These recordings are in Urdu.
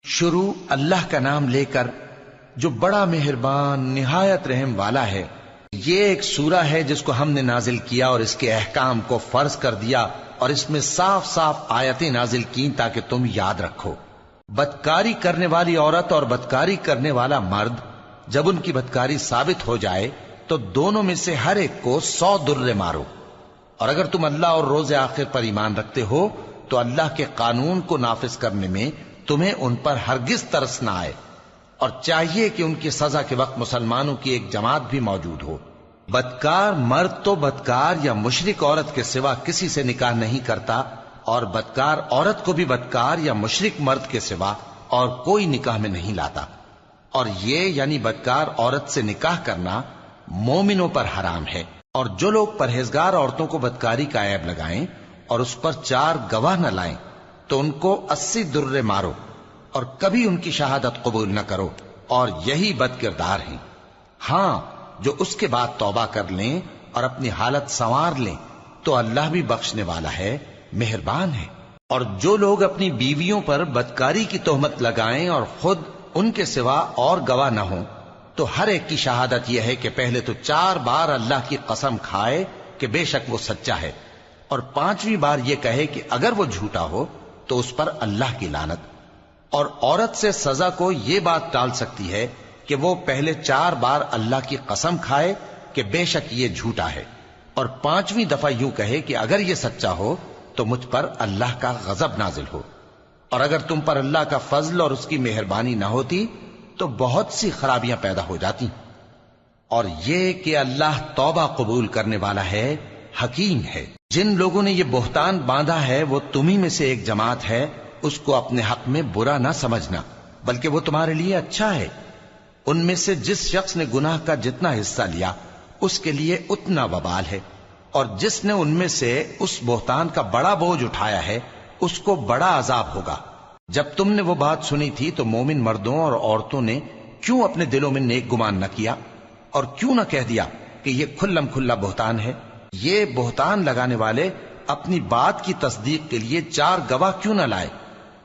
شروع اللہ کا نام لے کر جو بڑا مہربان نہایت رحم والا ہے۔ یہ ایک سورہ ہے جس کو ہم نے نازل کیا اور اس کے احکام کو فرض کر دیا اور اس میں صاف صاف آیتیں نازل کی تاکہ تم یاد رکھو۔ بدکاری کرنے والی عورت اور بدکاری کرنے والا مرد جب ان کی بدکاری ثابت ہو جائے تو دونوں میں سے ہر ایک کو 100 درے مارو، اور اگر تم اللہ اور روز آخر پر ایمان رکھتے ہو تو اللہ کے قانون کو نافذ کرنے میں تمہیں ان پر ہرگز ترس نہ آئے، اور چاہیے کہ ان کی سزا کے وقت مسلمانوں کی ایک جماعت بھی موجود ہو۔ بدکار مرد تو بدکار یا مشرک عورت کے سوا کسی سے نکاح نہیں کرتا، اور بدکار عورت کو بھی بدکار یا مشرک مرد کے سوا اور کوئی نکاح میں نہیں لاتا، اور یہ یعنی بدکار عورت سے نکاح کرنا مومنوں پر حرام ہے۔ اور جو لوگ پرہیزگار عورتوں کو بدکاری کا عیب لگائیں اور اس پر 4 گواہ نہ لائیں تو ان کو 80 درے مارو، اور کبھی ان کی شہادت قبول نہ کرو، اور یہی بد کردار ہیں۔ ہاں، جو اس کے بعد توبہ کر لیں اور اپنی حالت سنوار لیں تو اللہ بھی بخشنے والا ہے، مہربان ہے۔ اور جو لوگ اپنی بیویوں پر بدکاری کی تہمت لگائیں اور خود ان کے سوا اور گواہ نہ ہوں تو ہر ایک کی شہادت یہ ہے کہ پہلے تو 4 بار اللہ کی قسم کھائے کہ بے شک وہ سچا ہے، اور 5ویں بار یہ کہے کہ اگر وہ جھوٹا ہو تو اس پر اللہ کی لعنت۔ اور عورت سے سزا کو یہ بات ٹال سکتی ہے کہ وہ پہلے 4 بار اللہ کی قسم کھائے کہ بے شک یہ جھوٹا ہے، اور 5ویں دفعہ یوں کہے کہ اگر یہ سچا ہو تو مجھ پر اللہ کا غضب نازل ہو۔ اور اگر تم پر اللہ کا فضل اور اس کی مہربانی نہ ہوتی تو بہت سی خرابیاں پیدا ہو جاتی۔ اور یہ کہ اللہ توبہ قبول کرنے والا ہے، حکیم ہے۔ جن لوگوں نے یہ بہتان باندھا ہے وہ تمہیں میں سے ایک جماعت ہے، اس کو اپنے حق میں برا نہ سمجھنا، بلکہ وہ تمہارے لیے اچھا ہے۔ ان میں سے جس شخص نے گناہ کا جتنا حصہ لیا اس کے لیے اتنا وبال ہے، اور جس نے ان میں سے اس بہتان کا بڑا بوجھ اٹھایا ہے اس کو بڑا عذاب ہوگا۔ جب تم نے وہ بات سنی تھی تو مومن مردوں اور عورتوں نے کیوں اپنے دلوں میں نیک گمان نہ کیا، اور کیوں نہ کہہ دیا کہ یہ کھلم کھلا بہتان ہے؟ یہ بہتان لگانے والے اپنی بات کی تصدیق کے لیے 4 گواہ کیوں نہ لائے؟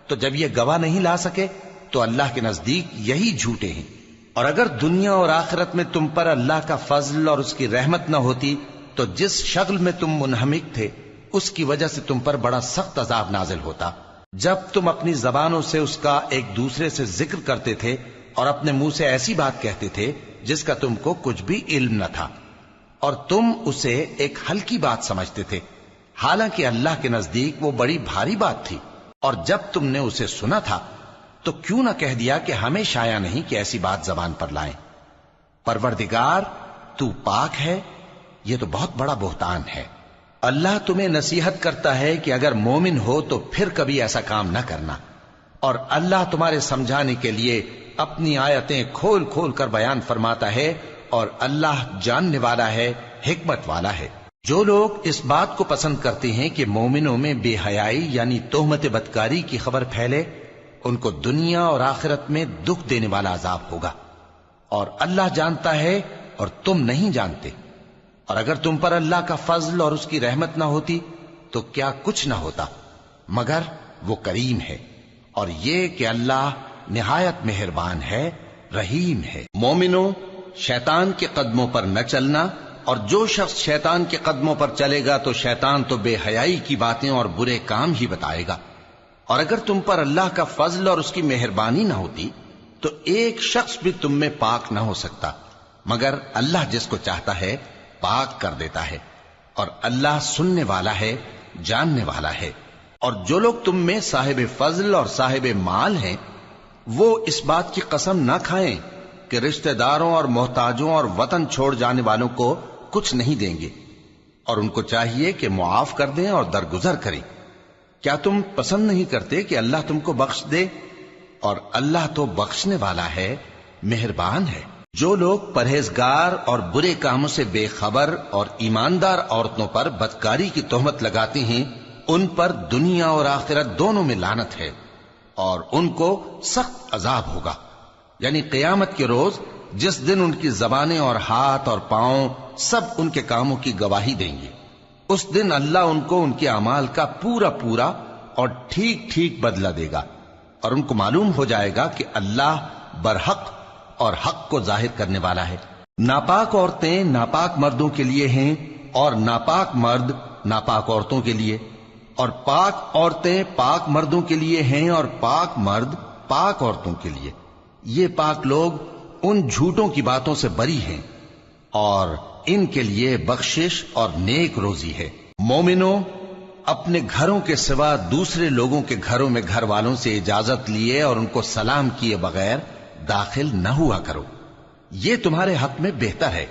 تو جب یہ گواہ نہیں لا سکے تو اللہ کے نزدیک یہی جھوٹے ہیں۔ اور اگر دنیا اور آخرت میں تم پر اللہ کا فضل اور اس کی رحمت نہ ہوتی تو جس شغل میں تم منہمک تھے اس کی وجہ سے تم پر بڑا سخت عذاب نازل ہوتا، جب تم اپنی زبانوں سے اس کا ایک دوسرے سے ذکر کرتے تھے اور اپنے منہ سے ایسی بات کہتے تھے جس کا تم کو کچھ بھی علم نہ تھا، اور تم اسے ایک ہلکی بات سمجھتے تھے، حالانکہ اللہ کے نزدیک وہ بڑی بھاری بات تھی۔ اور جب تم نے اسے سنا تھا تو کیوں نہ کہہ دیا کہ ہمیں شایع نہیں کہ ایسی بات زبان پر لائیں؟ پروردگار تو پاک ہے، یہ تو بہت بڑا بہتان ہے۔ اللہ تمہیں نصیحت کرتا ہے کہ اگر مومن ہو تو پھر کبھی ایسا کام نہ کرنا، اور اللہ تمہارے سمجھانے کے لیے اپنی آیتیں کھول کھول کر بیان فرماتا ہے، اور اللہ جاننے والا ہے، حکمت والا ہے۔ جو لوگ اس بات کو پسند کرتے ہیں کہ مومنوں میں بے حیائی یعنی تہمت بدکاری کی خبر پھیلے، ان کو دنیا اور آخرت میں دکھ دینے والا عذاب ہوگا، اور اللہ جانتا ہے اور تم نہیں جانتے۔ اور اگر تم پر اللہ کا فضل اور اس کی رحمت نہ ہوتی تو کیا کچھ نہ ہوتا، مگر وہ کریم ہے، اور یہ کہ اللہ نہایت مہربان ہے، رحیم ہے۔ مومنوں، شیطان کے قدموں پر نہ چلنا، اور جو شخص شیطان کے قدموں پر چلے گا تو شیطان تو بے حیائی کی باتیں اور برے کام ہی بتائے گا۔ اور اگر تم پر اللہ کا فضل اور اس کی مہربانی نہ ہوتی تو ایک شخص بھی تم میں پاک نہ ہو سکتا، مگر اللہ جس کو چاہتا ہے پاک کر دیتا ہے، اور اللہ سننے والا ہے، جاننے والا ہے۔ اور جو لوگ تم میں صاحب فضل اور صاحب مال ہیں وہ اس بات کی قسم نہ کھائیں کہ رشتہ داروں اور محتاجوں اور وطن چھوڑ جانے والوں کو کچھ نہیں دیں گے، اور ان کو چاہیے کہ معاف کر دیں اور درگزر کریں۔ کیا تم پسند نہیں کرتے کہ اللہ تم کو بخش دے؟ اور اللہ تو بخشنے والا ہے، مہربان ہے۔ جو لوگ پرہیزگار اور برے کاموں سے بے خبر اور ایماندار عورتوں پر بدکاری کی تہمت لگاتے ہیں ان پر دنیا اور آخرت دونوں میں لعنت ہے، اور ان کو سخت عذاب ہوگا، یعنی قیامت کے روز جس دن ان کی زبانیں اور ہاتھ اور پاؤں سب ان کے کاموں کی گواہی دیں گے۔ اس دن اللہ ان کو ان کے اعمال کا پورا پورا اور ٹھیک ٹھیک بدلہ دے گا، اور ان کو معلوم ہو جائے گا کہ اللہ برحق اور حق کو ظاہر کرنے والا ہے۔ ناپاک عورتیں ناپاک مردوں کے لیے ہیں اور ناپاک مرد ناپاک عورتوں کے لیے، اور پاک عورتیں پاک مردوں کے لیے ہیں اور پاک مرد پاک عورتوں کے لیے۔ یہ پاک لوگ ان جھوٹوں کی باتوں سے بری ہیں اور ان کے لیے بخشش اور نیک روزی ہے۔ مومنوں، اپنے گھروں کے سوا دوسرے لوگوں کے گھروں میں گھر والوں سے اجازت لیے اور ان کو سلام کیے بغیر داخل نہ ہوا کرو، یہ تمہارے حق میں بہتر ہے،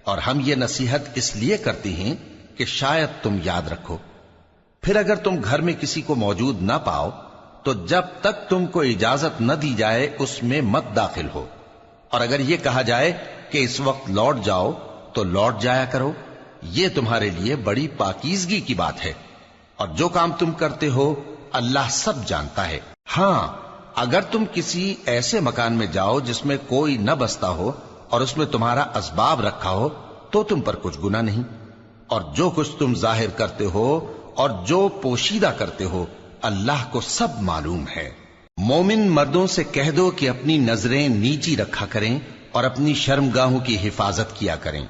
اور ہم یہ نصیحت اس لیے کرتے ہیں کہ شاید تم یاد رکھو۔ پھر اگر تم گھر میں کسی کو موجود نہ پاؤ تو جب تک تم کو اجازت نہ دی جائے اس میں مت داخل ہو، اور اگر یہ کہا جائے کہ اس وقت لوٹ جاؤ تو لوٹ جایا کرو، یہ تمہارے لیے بڑی پاکیزگی کی بات ہے، اور جو کام تم کرتے ہو اللہ سب جانتا ہے۔ ہاں، اگر تم کسی ایسے مکان میں جاؤ جس میں کوئی نہ بستا ہو اور اس میں تمہارا اسباب رکھا ہو تو تم پر کچھ گناہ نہیں، اور جو کچھ تم ظاہر کرتے ہو اور جو پوشیدہ کرتے ہو اللہ کو سب معلوم ہے۔ مومن مردوں سے کہہ دو کہ اپنی نظریں نیچی رکھا کریں اور اپنی شرمگاہوں کی حفاظت کیا کریں،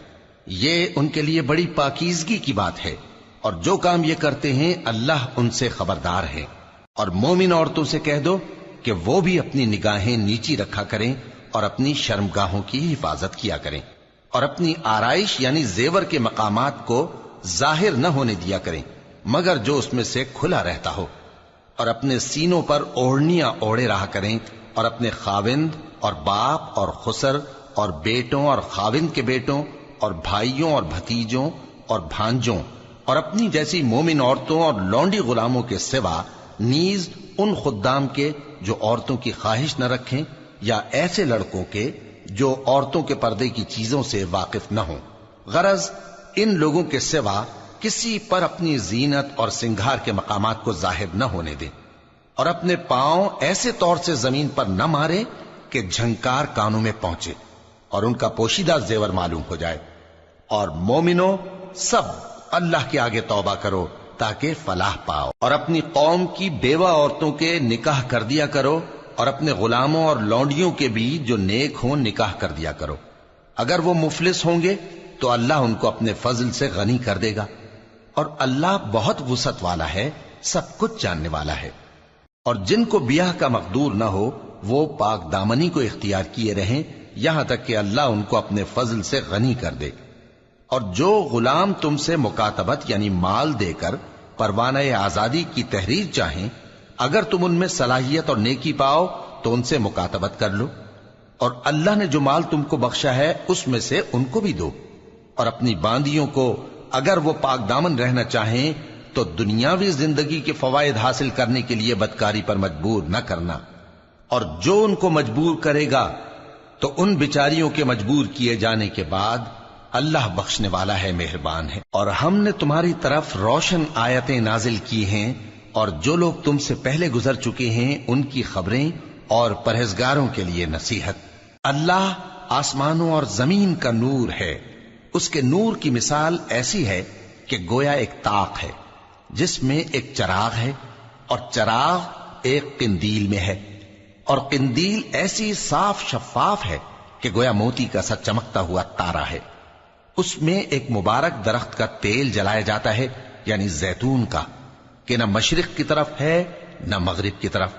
یہ ان کے لیے بڑی پاکیزگی کی بات ہے، اور جو کام یہ کرتے ہیں اللہ ان سے خبردار ہے۔ اور مومن عورتوں سے کہہ دو کہ وہ بھی اپنی نگاہیں نیچی رکھا کریں اور اپنی شرمگاہوں کی حفاظت کیا کریں، اور اپنی آرائش یعنی زیور کے مقامات کو ظاہر نہ ہونے دیا کریں مگر جو اس میں سے کھلا رہتا ہو، اور اپنے سینوں پر اوڑھنیاں اوڑھے رہا کریں، اور اپنے خاوند اور باپ اور خسر اور بیٹوں اور خاوند کے بیٹوں اور بھائیوں اور بھتیجوں اور بھانجوں اور اپنی جیسی مومن عورتوں اور لونڈی غلاموں کے سوا نیز ان خدام کے جو عورتوں کی خواہش نہ رکھیں، یا ایسے لڑکوں کے جو عورتوں کے پردے کی چیزوں سے واقف نہ ہوں۔ غرض ان لوگوں کے سوا کسی پر اپنی زینت اور سنگھار کے مقامات کو ظاہر نہ ہونے دیں، اور اپنے پاؤں ایسے طور سے زمین پر نہ مارے کہ جھنکار کانوں میں پہنچے اور ان کا پوشیدہ زیور معلوم ہو جائے۔ اور مومنوں، سب اللہ کے آگے توبہ کرو تاکہ فلاح پاؤ، اور اپنی قوم کی بیوہ عورتوں کے نکاح کر دیا کرو، اور اپنے غلاموں اور لونڈیوں کے بھی جو نیک ہوں نکاح کر دیا کرو۔ اگر وہ مفلس ہوں گے تو اللہ ان کو اپنے فضل سے غنی کر دے گا، اور اللہ بہت وسعت والا ہے، سب کچھ جاننے والا ہے۔ اور جن کو بیاہ کا مقدور نہ ہو وہ پاک دامنی کو اختیار کیے رہیں یہاں تک کہ اللہ ان کو اپنے فضل سے غنی کر دے۔ اور جو غلام تم سے مکاتبت یعنی مال دے کر پروانہ آزادی کی تحریر چاہیں، اگر تم ان میں صلاحیت اور نیکی پاؤ تو ان سے مکاتبت کر لو، اور اللہ نے جو مال تم کو بخشا ہے اس میں سے ان کو بھی دو۔ اور اپنی باندیوں کو اگر وہ پاک دامن رہنا چاہیں تو دنیاوی زندگی کے فوائد حاصل کرنے کے لیے بدکاری پر مجبور نہ کرنا، اور جو ان کو مجبور کرے گا تو ان بیچاریوں کے مجبور کیے جانے کے بعد اللہ بخشنے والا ہے، مہربان ہے۔ اور ہم نے تمہاری طرف روشن آیتیں نازل کی ہیں، اور جو لوگ تم سے پہلے گزر چکے ہیں ان کی خبریں اور پرہیزگاروں کے لیے نصیحت۔ اللہ آسمانوں اور زمین کا نور ہے، اس کے نور کی مثال ایسی ہے کہ گویا ایک طاق ہے جس میں ایک چراغ ہے، اور چراغ ایک قندیل میں ہے، اور قندیل ایسی صاف شفاف ہے کہ گویا موتی کا سا چمکتا ہوا تارا ہے۔ اس میں ایک مبارک درخت کا تیل جلایا جاتا ہے یعنی زیتون کا، کہ نہ مشرق کی طرف ہے نہ مغرب کی طرف۔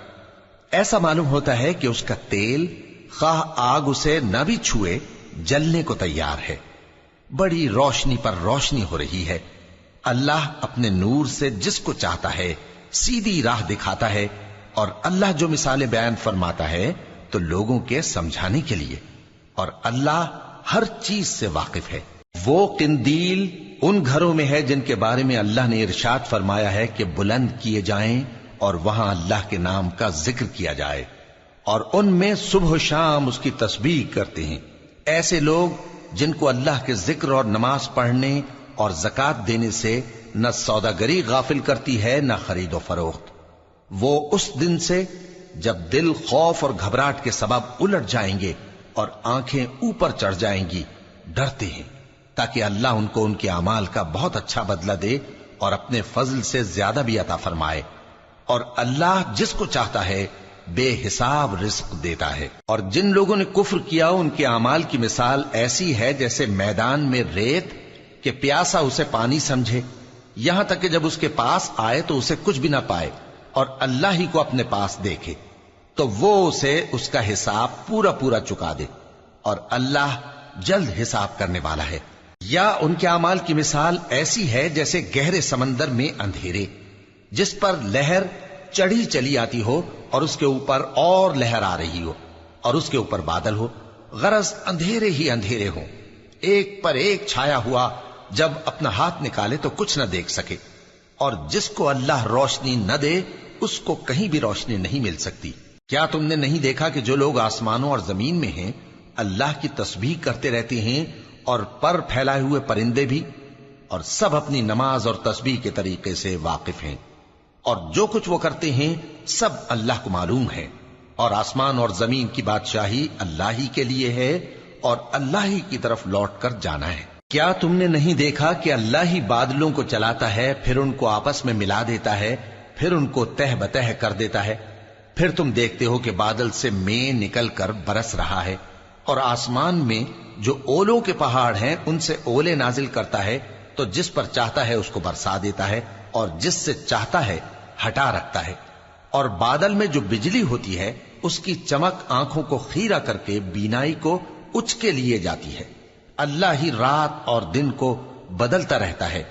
ایسا معلوم ہوتا ہے کہ اس کا تیل خواہ آگ اسے نہ بھی چھوئے جلنے کو تیار ہے، بڑی روشنی پر روشنی ہو رہی ہے۔ اللہ اپنے نور سے جس کو چاہتا ہے سیدھی راہ دکھاتا ہے، اور اللہ جو مثالیں بیان فرماتا ہے تو لوگوں کے سمجھانے کے لیے، اور اللہ ہر چیز سے واقف ہے۔ وہ قندیل ان گھروں میں ہے جن کے بارے میں اللہ نے ارشاد فرمایا ہے کہ بلند کیے جائیں اور وہاں اللہ کے نام کا ذکر کیا جائے، اور ان میں صبح و شام اس کی تسبیح کرتے ہیں۔ ایسے لوگ جن کو اللہ کے ذکر اور نماز پڑھنے اور زکوٰۃ دینے سے نہ سوداگری غافل کرتی ہے نہ خرید و فروخت، وہ اس دن سے جب دل خوف اور گھبراہٹ کے سبب الٹ جائیں گے اور آنکھیں اوپر چڑھ جائیں گی ڈرتے ہیں، تاکہ اللہ ان کو ان کے اعمال کا بہت اچھا بدلہ دے اور اپنے فضل سے زیادہ بھی عطا فرمائے۔ اور اللہ جس کو چاہتا ہے بے حساب رزق دیتا ہے۔ اور جن لوگوں نے کفر کیا ان کے اعمال کی مثال ایسی ہے جیسے میدان میں ریت کہ پیاسا اسے پانی سمجھے، یہاں تک کہ جب اس کے پاس آئے تو اسے کچھ بھی نہ پائے اور اللہ ہی کو اپنے پاس دیکھے تو وہ اسے اس کا حساب پورا پورا چکا دے، اور اللہ جلد حساب کرنے والا ہے۔ یا ان کے اعمال کی مثال ایسی ہے جیسے گہرے سمندر میں اندھیرے جس پر لہر چڑھی چلی آتی ہو اور اس کے اوپر اور لہر آ رہی ہو اور اس کے اوپر بادل ہو، غرض اندھیرے ہی اندھیرے ہوں، ایک پر ایک چھایا ہوا، جب اپنا ہاتھ نکالے تو کچھ نہ دیکھ سکے۔ اور جس کو اللہ روشنی نہ دے اس کو کہیں بھی روشنی نہیں مل سکتی۔ کیا تم نے نہیں دیکھا کہ جو لوگ آسمانوں اور زمین میں ہیں اللہ کی تسبیح کرتے رہتے ہیں، اور پر پھیلائے ہوئے پرندے بھی، اور سب اپنی نماز اور تسبیح کے طریقے سے واقف ہیں، اور جو کچھ وہ کرتے ہیں سب اللہ کو معلوم ہے، اور آسمان اور زمین کی بادشاہی اللہ ہی کے لیے ہے اور اللہ ہی کی طرف لوٹ کر جانا ہے۔ کیا تم نے نہیں دیکھا کہ اللہ ہی بادلوں کو چلاتا ہے، پھر ان کو آپس میں ملا دیتا ہے، پھر ان کو تہ بتہ کر دیتا ہے، پھر تم دیکھتے ہو کہ بادل سے مے نکل کر برس رہا ہے، اور آسمان میں جو اولوں کے پہاڑ ہیں ان سے اولے نازل کرتا ہے، تو جس پر چاہتا ہے اس کو برسا دیتا ہے اور جس سے چاہتا ہے ہٹا رکھتا ہے۔ اور بادل میں جو بجلی ہوتی ہے اس کی چمک آنکھوں کو خیرہ کر کے بینائی کو اچ کے لیے جاتی ہے۔ اللہ ہی رات اور دن کو بدلتا رہتا ہے،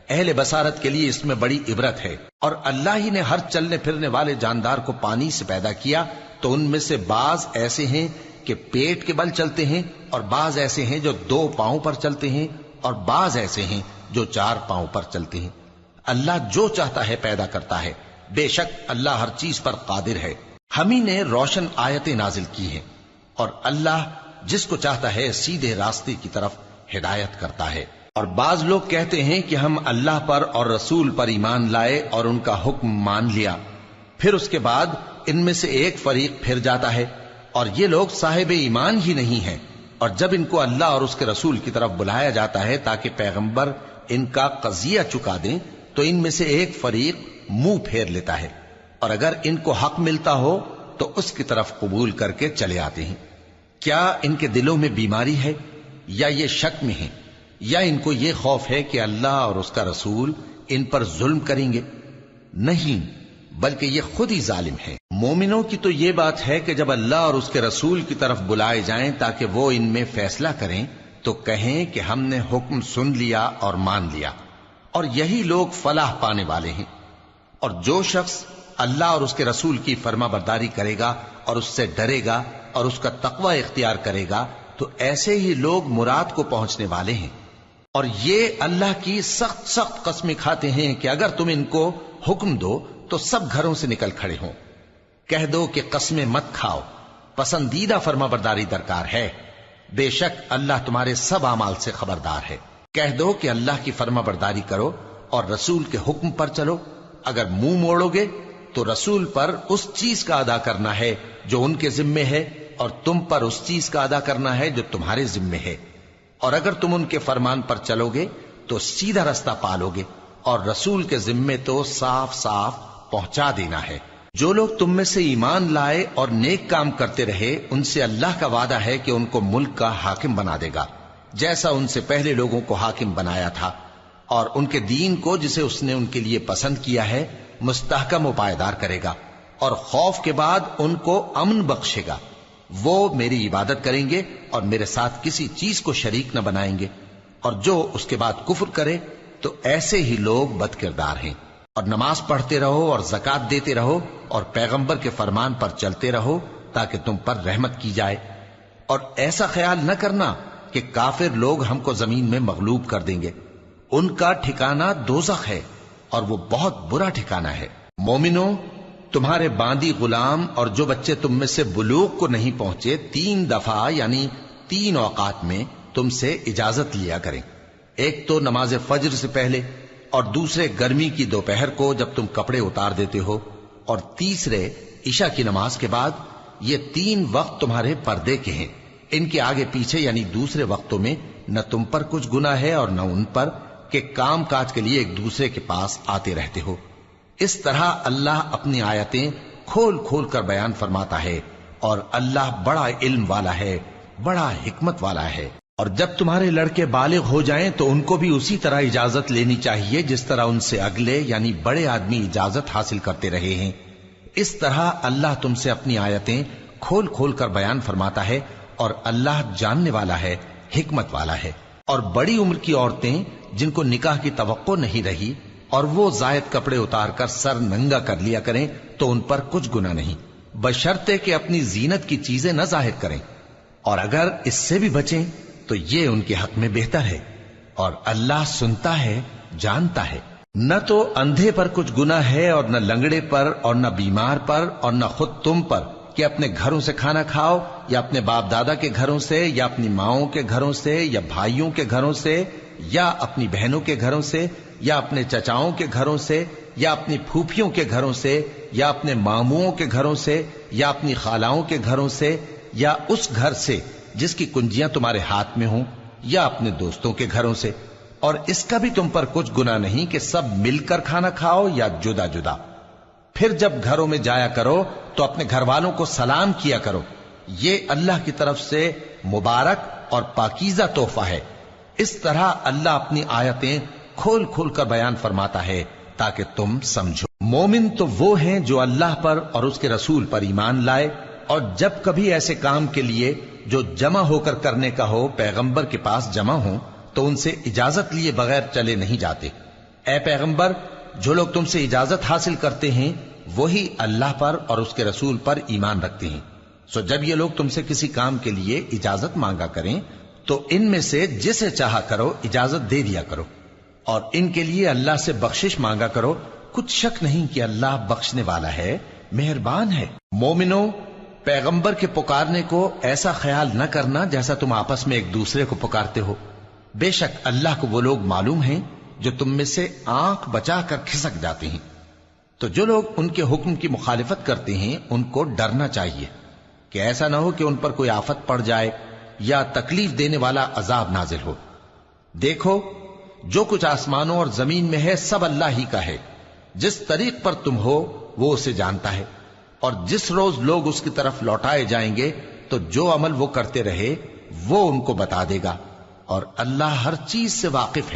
اہل بصارت کے لیے اس میں بڑی عبرت ہے۔ اور اللہ ہی نے ہر چلنے پھرنے والے جاندار کو پانی سے پیدا کیا، تو ان میں سے بعض ایسے ہیں کہ پیٹ کے بل چلتے ہیں، اور بعض ایسے ہیں جو 2 پاؤں پر چلتے ہیں، اور بعض ایسے ہیں جو 4 پاؤں پر چلتے ہیں۔ اللہ جو چاہتا ہے پیدا کرتا ہے، بے شک اللہ ہر چیز پر قادر ہے۔ ہم ہی نے روشن آیتیں نازل کی ہیں، اور اللہ جس کو چاہتا ہے سیدھے راستے کی طرف ہدایت کرتا ہے۔ اور بعض لوگ کہتے ہیں کہ ہم اللہ پر اور رسول پر ایمان لائے اور ان کا حکم مان لیا، پھر اس کے بعد ان میں سے ایک فریق پھر جاتا ہے، اور یہ لوگ صاحب ایمان ہی نہیں ہیں۔ اور جب ان کو اللہ اور اس کے رسول کی طرف بلایا جاتا ہے تاکہ پیغمبر ان کا قضیہ چکا دیں، تو ان میں سے ایک فریق منہ پھیر لیتا ہے، اور اگر ان کو حق ملتا ہو تو اس کی طرف قبول کر کے چلے آتے ہیں۔ کیا ان کے دلوں میں بیماری ہے یا یہ شک میں ہیں، یا ان کو یہ خوف ہے کہ اللہ اور اس کا رسول ان پر ظلم کریں گے؟ نہیں، بلکہ یہ خود ہی ظالم ہے۔ مومنوں کی تو یہ بات ہے کہ جب اللہ اور اس کے رسول کی طرف بلائے جائیں تاکہ وہ ان میں فیصلہ کریں تو کہیں کہ ہم نے حکم سن لیا اور مان لیا، اور یہی لوگ فلاح پانے والے ہیں۔ اور جو شخص اللہ اور اس کے رسول کی فرما برداری کرے گا اور اس سے ڈرے گا اور اس کا تقوی اختیار کرے گا تو ایسے ہی لوگ مراد کو پہنچنے والے ہیں۔ اور یہ اللہ کی سخت سخت قسمیں کھاتے ہیں کہ اگر تم ان کو حکم دو تو سب گھروں سے نکل کھڑے ہوں۔ کہہ دو کہ قسمیں مت کھاؤ، پسندیدہ فرما برداری درکار ہے، بے شک اللہ تمہارے سب اعمال سے خبردار ہے۔ کہہ دو کہ اللہ کی فرما برداری کرو اور رسول کے حکم پر چلو، اگر منہ موڑو گے تو رسول پر اس چیز کا ادا کرنا ہے جو ان کے ذمے ہے، اور تم پر اس چیز کا ادا کرنا ہے جو تمہارے ذمے ہے، اور اگر تم ان کے فرمان پر چلو گے تو سیدھا رستہ پالو گے، اور رسول کے ذمے تو صاف صاف پہنچا دینا ہے۔ جو لوگ تم میں سے ایمان لائے اور نیک کام کرتے رہے ان سے اللہ کا وعدہ ہے کہ ان کو ملک کا حاکم بنا دے گا، جیسا ان سے پہلے لوگوں کو حاکم بنایا تھا، اور ان کے دین کو جسے اس نے ان کے لیے پسند کیا ہے مستحکم و پائیدار کرے گا، اور خوف کے بعد ان کو امن بخشے گا۔ وہ میری عبادت کریں گے اور میرے ساتھ کسی چیز کو شریک نہ بنائیں گے، اور جو اس کے بعد کفر کرے تو ایسے ہی لوگ بد کردار ہیں۔ اور نماز پڑھتے رہو اور زکوٰۃ دیتے رہو اور پیغمبر کے فرمان پر چلتے رہو تاکہ تم پر رحمت کی جائے، اور ایسا خیال نہ کرنا کہ کافر لوگ ہم کو زمین میں مغلوب کر دیں گے، ان کا ٹھکانہ دوزخ ہے اور وہ بہت برا ٹھکانہ ہے۔ مومنوں، تمہارے باندی غلام اور جو بچے تم میں سے بلوغ کو نہیں پہنچے 3 دفعہ یعنی 3 اوقات میں تم سے اجازت لیا کریں، ایک تو نماز فجر سے پہلے، اور دوسرے گرمی کی دوپہر کو جب تم کپڑے اتار دیتے ہو، اور تیسرے عشاء کی نماز کے بعد۔ یہ 3 وقت تمہارے پردے کے ہیں، ان کے آگے پیچھے یعنی دوسرے وقتوں میں نہ تم پر کچھ گناہ ہے اور نہ ان پر، کہ کام کاج کے لیے ایک دوسرے کے پاس آتے رہتے ہو۔ اس طرح اللہ اپنی آیتیں کھول کھول کر بیان فرماتا ہے، اور اللہ بڑا علم والا ہے، بڑا حکمت والا ہے۔ اور جب تمہارے لڑکے بالغ ہو جائیں تو ان کو بھی اسی طرح اجازت لینی چاہیے جس طرح ان سے اگلے یعنی بڑے آدمی اجازت حاصل کرتے رہے ہیں۔ اس طرح اللہ تم سے اپنی آیتیں کھول کھول کر بیان فرماتا ہے، اور اللہ جاننے والا ہے، حکمت والا ہے۔ اور بڑی عمر کی عورتیں جن کو نکاح کی توقع نہیں رہی اور وہ زائد کپڑے اتار کر سر ننگا کر لیا کریں تو ان پر کچھ گناہ نہیں، بشرطے کہ اپنی زینت کی چیزیں نہ ظاہر کریں، اور اگر اس سے بھی بچیں تو یہ ان کے حق میں بہتر ہے، اور اللہ سنتا ہے، جانتا ہے۔ نہ تو اندھے پر کچھ گناہ ہے، اور نہ لنگڑے پر، اور نہ بیمار پر، اور نہ خود تم پر کہ اپنے گھروں سے کھانا کھاؤ، یا اپنے باپ دادا کے گھروں سے، یا اپنی ماؤں کے گھروں سے، یا بھائیوں کے گھروں سے، یا اپنی بہنوں کے گھروں سے، یا اپنے چچاؤں کے گھروں سے، یا اپنی پھوپھیوں کے گھروں سے، یا اپنے ماموؤں کے گھروں سے، یا اپنی خالاؤں کے گھروں سے، یا اس گھر سے جس کی کنجیاں تمہارے ہاتھ میں ہوں، یا اپنے دوستوں کے گھروں سے۔ اور اس کا بھی تم پر کچھ گناہ نہیں کہ سب مل کر کھانا کھاؤ یا جدا جدا۔ پھر جب گھروں میں جایا کرو تو اپنے گھر والوں کو سلام کیا کرو، یہ اللہ کی طرف سے مبارک اور پاکیزہ تحفہ ہے۔ اس طرح اللہ اپنی آیتیں کھول کھول کر بیان فرماتا ہے تاکہ تم سمجھو۔ مومن تو وہ ہیں جو اللہ پر اور اس کے رسول پر ایمان لائے، اور جب کبھی ایسے کام کے لیے جو جمع ہو کر کرنے کا ہو پیغمبر کے پاس جمع ہوں تو ان سے اجازت لیے بغیر چلے نہیں جاتے۔ اے پیغمبر، جو لوگ تم سے اجازت حاصل کرتے ہیں وہی اللہ پر اور اس کے رسول پر ایمان رکھتے ہیں، سو جب یہ لوگ تم سے کسی کام کے لیے اجازت مانگا کریں تو ان میں سے جسے چاہا کرو اجازت دے دیا کرو، اور ان کے لیے اللہ سے بخشش مانگا کرو، کچھ شک نہیں کہ اللہ بخشنے والا ہے، مہربان ہے۔ مومنو، پیغمبر کے پکارنے کو ایسا خیال نہ کرنا جیسا تم آپس میں ایک دوسرے کو پکارتے ہو، بے شک اللہ کو وہ لوگ معلوم ہیں جو تم میں سے آنکھ بچا کر کھسک جاتے ہیں۔ تو جو لوگ ان کے حکم کی مخالفت کرتے ہیں ان کو ڈرنا چاہیے کہ ایسا نہ ہو کہ ان پر کوئی آفت پڑ جائے یا تکلیف دینے والا عذاب نازل ہو۔ دیکھو، جو کچھ آسمانوں اور زمین میں ہے سب اللہ ہی کا ہے، جس طریق پر تم ہو وہ اسے جانتا ہے، اور جس روز لوگ اس کی طرف لوٹائے جائیں گے تو جو عمل وہ کرتے رہے وہ ان کو بتا دے گا، اور اللہ ہر چیز سے واقف ہے۔